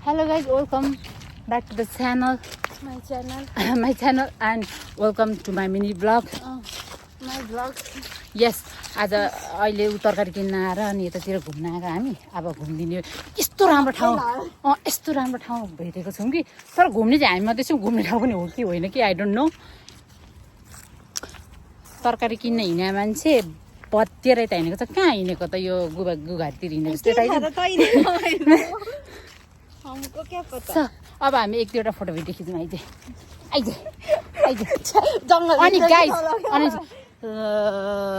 Hello guys, welcome back to the channel. My channel. My channel and welcome to my mini vlog. My vlog. Yes, आज अहिले तरकारी किन्न आएर अनि यतातिर घुम्न आएको हामी अब घुम्दिने यस्तो राम्रो ठाउँ यस्तो राम्रो ठाउँ भेटेको छौँ कि तर घुम्ने चाहिँ हामी मात्रै छौँ घुम्ने ठाउँ पनि हो कि होइन कि आई डोन्ट नो तरकारी किन्न हिँड्ने मान्छे पत्तेरै त हिँडेको छ कहाँ हिँडेको त यो गुघारतिर हिँडेको जस्तै हमको क्या पता अब हामी एक दुईवटा फोटो भिडियो खिच्नु आइज जङ्गल अनि गाइज अनि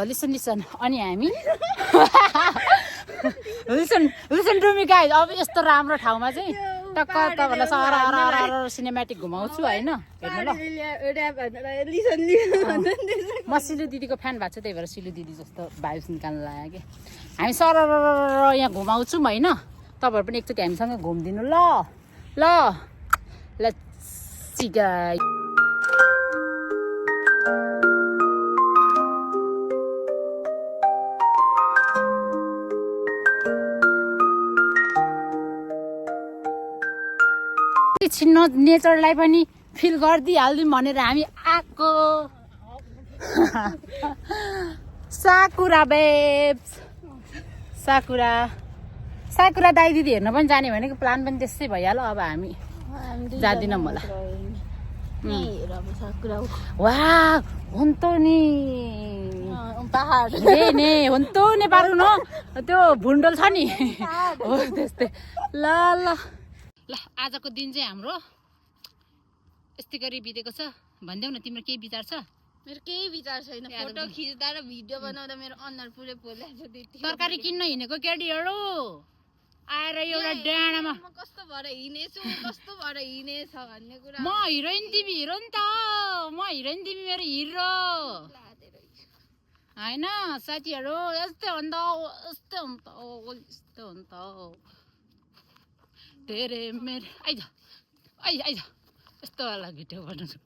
लिसन अनि हामी लिसन टु मी गाइज अब यस्तो राम्रो ठाउँमा चाहिँ टक्क तपाईँहरूलाई सहर सिनेमेटिक घुमाउँछु होइन हेर्नु ल म सिलु दिदीको फ्यान भएको छु त्यही भएर सिलु दिदी जस्तो भाइब्स निकाल्नु लाग्यो कि हामी सर यहाँ घुमाउँछौँ होइन तपाईँहरू पनि एकचोटि हामीसँग घुमिदिनु ल लेट्स सी गाइस छिन्न नेचरलाई पनि फिल गरिदिइहालिदिउँ भनेर हामी आएको साकुरा बेब्स साकुरा दाइ दिदी हेर्न पनि जाने भनेको प्लान पनि त्यस्तै भइहाल्यो अब हामी जाँदिनौँ होला वाह हुन त नि पहाड ने हुन त नेपाल न त्यो भुन्डोल छ नि हो त्यस्तै ल आजको दिन चाहिँ हाम्रो यस्तै गरी बितेको छ भनिदेऊ न तिम्रो केही विचार छ मेरो केही विचार छैन फोटो खिच्दा र भिडियो बनाउँदा मेरो अनुहार पुरै पोलेको छ तरकारी किन्न हिँडेको केटीहरू आएर एउटा डाँडामा कस्तो भएर हिँडेछु कस्तो भएर हिँडेछ भन्ने कुरा म हिरोइन तिमी हिरो नि त म हिरोइन तिमी मेरो हिरो होइन साथीहरू यस्तै हुन्छ तेरे मेरो आइज यस्तो वाला भिडियो बनाउँछु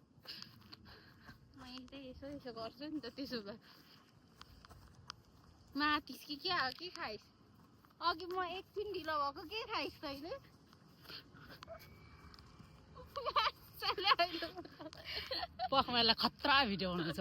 मैले यसो गर्छु नि त त्यसो भए माथिस कि के खाइस् अघि म एकछिन ढिलो भएको के खाइस् तैँले पखमालाई खतरा भिडियो बनाउँछ